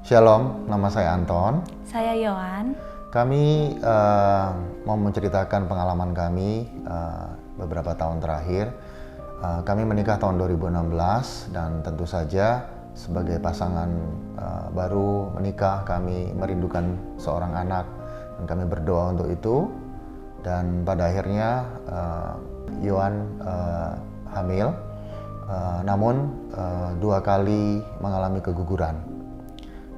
Shalom, nama saya Anton. Saya Yohan. Kami mau menceritakan pengalaman kami beberapa tahun terakhir. Kami menikah tahun 2016 dan tentu saja sebagai pasangan baru menikah, kami merindukan seorang anak dan kami berdoa untuk itu. Dan pada akhirnya Yohan hamil, namun 2 kali mengalami keguguran.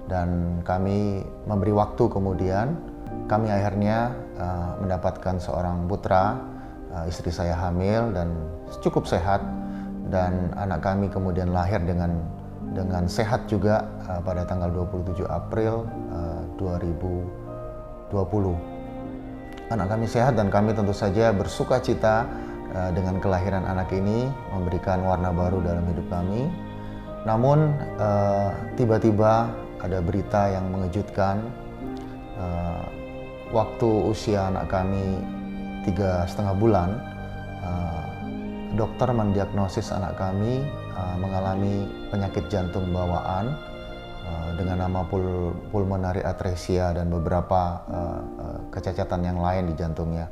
Dan kami memberi waktu kemudian, kami akhirnya mendapatkan seorang putra, istri saya hamil dan cukup sehat, dan anak kami kemudian lahir dengan sehat juga pada tanggal 27 April 2020. Anak kami sehat dan kami tentu saja bersuka cita dengan kelahiran anak ini, memberikan warna baru dalam hidup kami. Namun tiba-tiba ada berita yang mengejutkan. Waktu usia anak kami 3,5 bulan, dokter mendiagnosis anak kami mengalami penyakit jantung bawaan dengan nama pulmonary atresia dan beberapa kecacatan yang lain di jantungnya.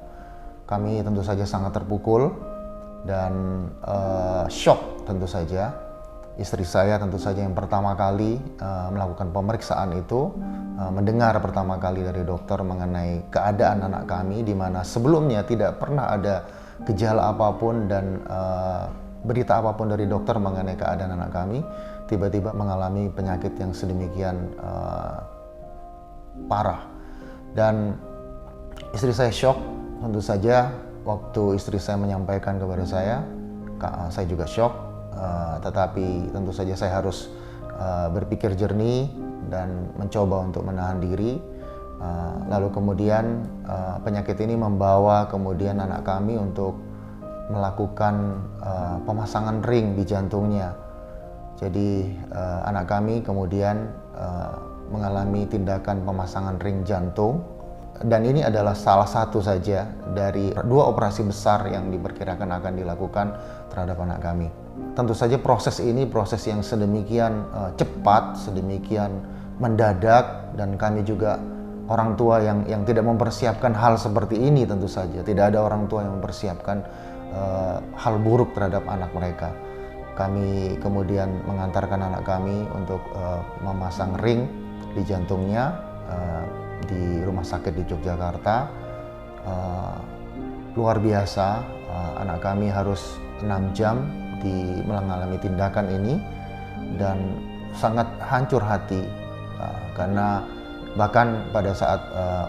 Kami tentu saja sangat terpukul dan shock tentu saja. Istri saya tentu saja yang pertama kali melakukan pemeriksaan itu, mendengar pertama kali dari dokter mengenai keadaan anak kami, di mana sebelumnya tidak pernah ada gejala apapun dan berita apapun dari dokter mengenai keadaan anak kami, tiba-tiba mengalami penyakit yang sedemikian parah. Dan istri saya shock tentu saja. Waktu istri saya menyampaikan kepada saya juga shock. Tetapi tentu saja saya harus berpikir jernih dan mencoba untuk menahan diri. Lalu kemudian penyakit ini membawa kemudian anak kami untuk melakukan pemasangan ring di jantungnya. Jadi anak kami kemudian mengalami tindakan pemasangan ring jantung. Dan ini adalah salah satu saja dari 2 operasi besar yang diperkirakan akan dilakukan terhadap anak kami. Tentu saja proses ini proses yang sedemikian cepat, sedemikian mendadak, dan kami juga orang tua yang tidak mempersiapkan hal seperti ini tentu saja. Tidak ada orang tua yang mempersiapkan hal buruk terhadap anak mereka. Kami kemudian mengantarkan anak kami untuk memasang ring di jantungnya di rumah sakit di Yogyakarta. Luar biasa, anak kami harus 6 jam mengalami tindakan ini dan sangat hancur hati karena bahkan pada saat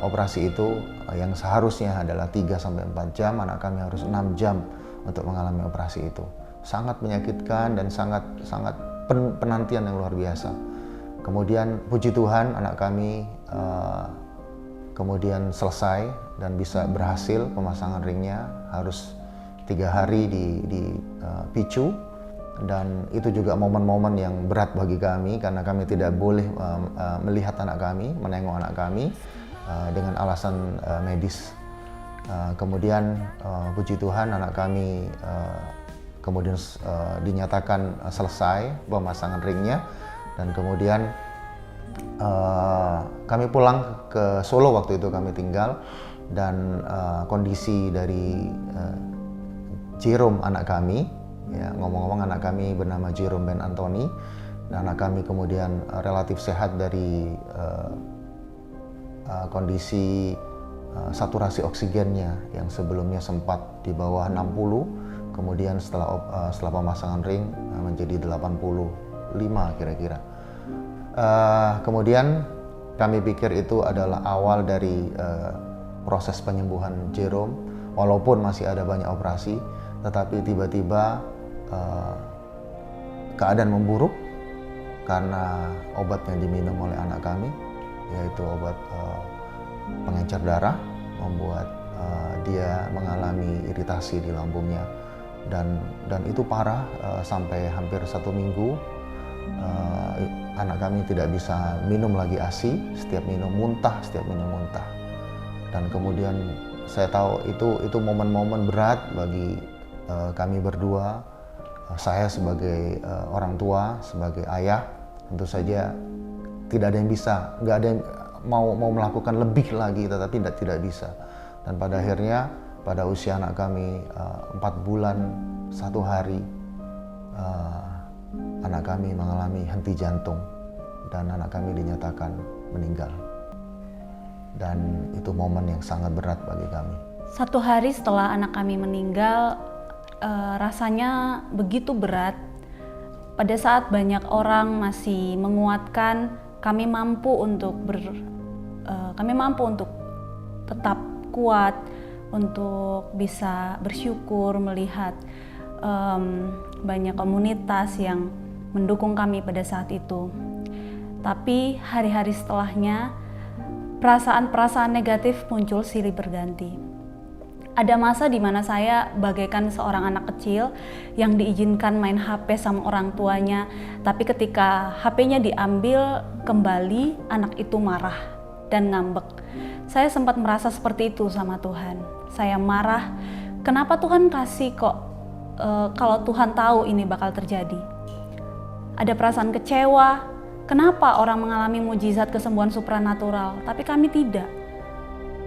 operasi itu yang seharusnya adalah 3-4 jam, anak kami harus 6 jam untuk mengalami operasi itu. Sangat menyakitkan dan sangat penantian yang luar biasa. Kemudian puji Tuhan anak kami kemudian selesai dan bisa berhasil pemasangan ringnya. Harus 3 hari di PICU, dan itu juga momen-momen yang berat bagi kami karena kami tidak boleh melihat anak kami, menengok anak kami dengan alasan medis. Kemudian puji Tuhan anak kami kemudian dinyatakan selesai pemasangan ringnya, dan kemudian kami pulang ke Solo. Waktu itu kami tinggal, dan kondisi dari Jerome anak kami, ya, ngomong-ngomong anak kami bernama Jerome Ben Anthony, dan anak kami kemudian relatif sehat dari kondisi saturasi oksigennya yang sebelumnya sempat di bawah 60, kemudian setelah pemasangan ring menjadi 85 kira-kira. Kemudian kami pikir itu adalah awal dari proses penyembuhan Jerome, walaupun masih ada banyak operasi, tetapi tiba-tiba keadaan memburuk karena obat yang diminum oleh anak kami, yaitu obat pengencer darah, membuat dia mengalami iritasi di lambungnya, dan itu parah sampai hampir 1 minggu. Anak kami tidak bisa minum lagi ASI, setiap minum muntah. Dan kemudian saya tahu itu momen-momen berat bagi kami berdua. Saya sebagai orang tua, sebagai ayah, tentu saja tidak ada yang bisa, nggak ada yang mau melakukan lebih lagi, tetapi tidak bisa. Dan pada akhirnya pada usia anak kami 4 bulan 1 hari, anak kami mengalami henti jantung dan anak kami dinyatakan meninggal. Dan itu momen yang sangat berat bagi kami. 1 hari setelah anak kami meninggal, rasanya begitu berat. Pada saat banyak orang masih menguatkan, kami mampu untuk tetap kuat, untuk bisa bersyukur melihat banyak komunitas yang mendukung kami pada saat itu. Tapi hari-hari setelahnya, perasaan-perasaan negatif muncul silih berganti. Ada masa di mana saya bagaikan seorang anak kecil yang diizinkan main HP sama orang tuanya, tapi ketika HP-nya diambil kembali, anak itu marah dan ngambek. Saya sempat merasa seperti itu sama Tuhan. Saya marah, kenapa Tuhan kasih kok kalau Tuhan tahu ini bakal terjadi. Ada perasaan kecewa, kenapa orang mengalami mujizat kesembuhan supranatural, tapi kami tidak.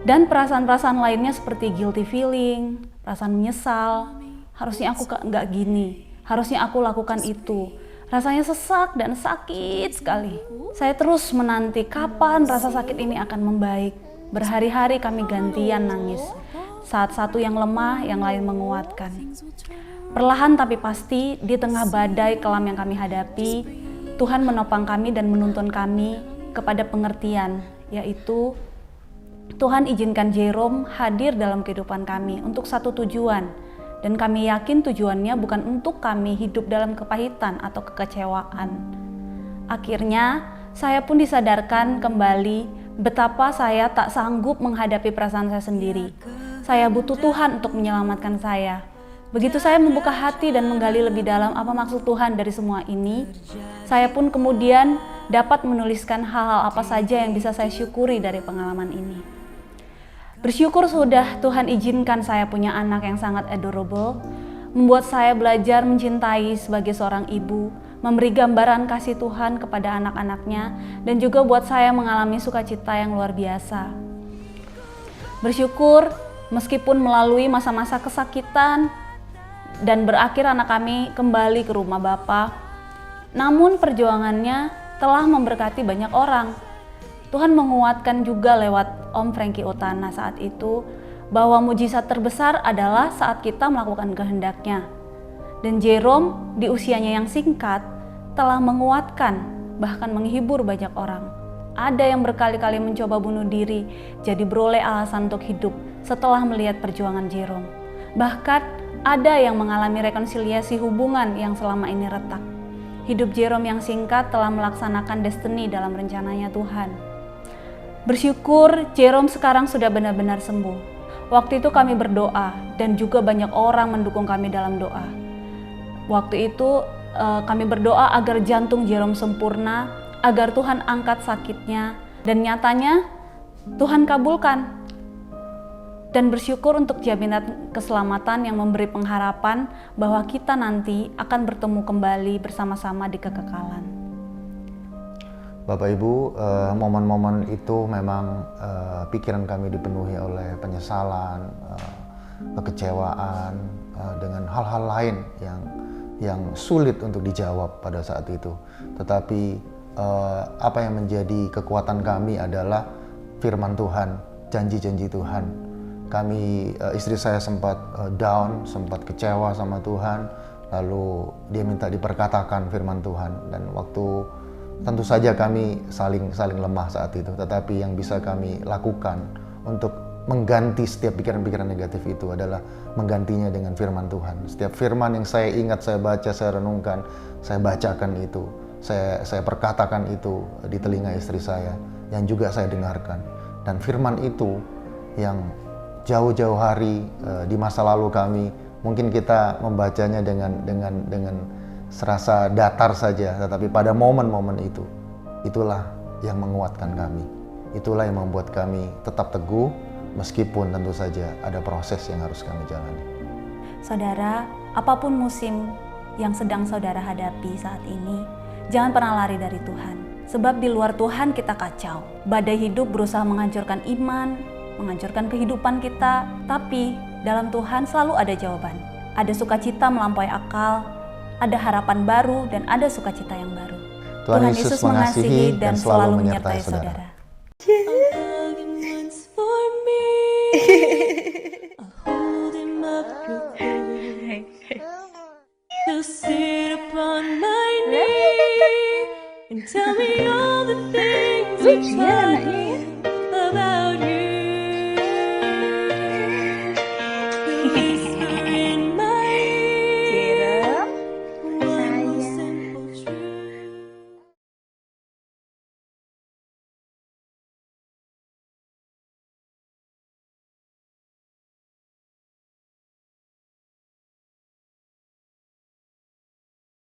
Dan perasaan-perasaan lainnya seperti guilty feeling, perasaan menyesal, harusnya aku nggak gini, harusnya aku lakukan itu. Rasanya sesak dan sakit sekali. Saya terus menanti kapan rasa sakit ini akan membaik. Berhari-hari kami gantian nangis. Saat satu yang lemah, yang lain menguatkan. Perlahan tapi pasti, di tengah badai kelam yang kami hadapi, Tuhan menopang kami dan menuntun kami kepada pengertian, yaitu Tuhan izinkan Jerome hadir dalam kehidupan kami untuk satu tujuan, dan kami yakin tujuannya bukan untuk kami hidup dalam kepahitan atau kekecewaan. Akhirnya, saya pun disadarkan kembali betapa saya tak sanggup menghadapi perasaan saya sendiri. Saya butuh Tuhan untuk menyelamatkan saya. Begitu saya membuka hati dan menggali lebih dalam apa maksud Tuhan dari semua ini, saya pun kemudian dapat menuliskan hal-hal apa saja yang bisa saya syukuri dari pengalaman ini. Bersyukur sudah Tuhan izinkan saya punya anak yang sangat adorable, membuat saya belajar mencintai sebagai seorang ibu, memberi gambaran kasih Tuhan kepada anak-anaknya, dan juga buat saya mengalami sukacita yang luar biasa. Bersyukur meskipun melalui masa-masa kesakitan dan berakhir anak kami kembali ke rumah Bapa, namun perjuangannya telah memberkati banyak orang. Tuhan menguatkan juga lewat Om Frankie Otana saat itu bahwa mujizat terbesar adalah saat kita melakukan kehendaknya. Dan Jerome di usianya yang singkat telah menguatkan, bahkan menghibur banyak orang. Ada yang berkali-kali mencoba bunuh diri, jadi beroleh alasan untuk hidup setelah melihat perjuangan Jerome. Bahkan ada yang mengalami rekonsiliasi hubungan yang selama ini retak. Hidup Jerome yang singkat telah melaksanakan destiny dalam rencananya Tuhan. Bersyukur Jerome sekarang sudah benar-benar sembuh. Waktu itu kami berdoa dan juga banyak orang mendukung kami dalam doa. Waktu itu kami berdoa agar jantung Jerome sempurna, agar Tuhan angkat sakitnya, dan nyatanya Tuhan kabulkan. Dan bersyukur untuk jaminan keselamatan yang memberi pengharapan bahwa kita nanti akan bertemu kembali bersama-sama di kekekalan. Bapak Ibu, momen-momen itu memang pikiran kami dipenuhi oleh penyesalan, kekecewaan, dengan hal-hal lain yang sulit untuk dijawab pada saat itu. Tetapi apa yang menjadi kekuatan kami adalah firman Tuhan, janji-janji Tuhan. Kami, istri saya sempat down, sempat kecewa sama Tuhan, lalu dia minta diperkatakan firman Tuhan, dan waktu tentu saja kami saling lemah saat itu, tetapi yang bisa kami lakukan untuk mengganti setiap pikiran-pikiran negatif itu adalah menggantinya dengan firman Tuhan. Setiap firman yang saya ingat, saya baca, saya renungkan, saya bacakan itu, saya perkatakan itu di telinga istri saya, yang juga saya dengarkan. Dan firman itu yang jauh-jauh hari di masa lalu kami, mungkin kita membacanya dengan serasa datar saja, tetapi pada momen-momen itu, itulah yang menguatkan kami. Itulah yang membuat kami tetap teguh, meskipun tentu saja ada proses yang harus kami jalani. Saudara, apapun musim yang sedang saudara hadapi saat ini, jangan pernah lari dari Tuhan. Sebab di luar Tuhan kita kacau. Badai hidup berusaha menghancurkan iman, menghancurkan kehidupan kita, tapi dalam Tuhan selalu ada jawaban. Ada sukacita melampaui akal, ada harapan baru, dan ada sukacita yang baru. Tuhan Yesus mengasihi dan selalu menyertai saudara. To sit upon my knee and tell me all the things you taught me.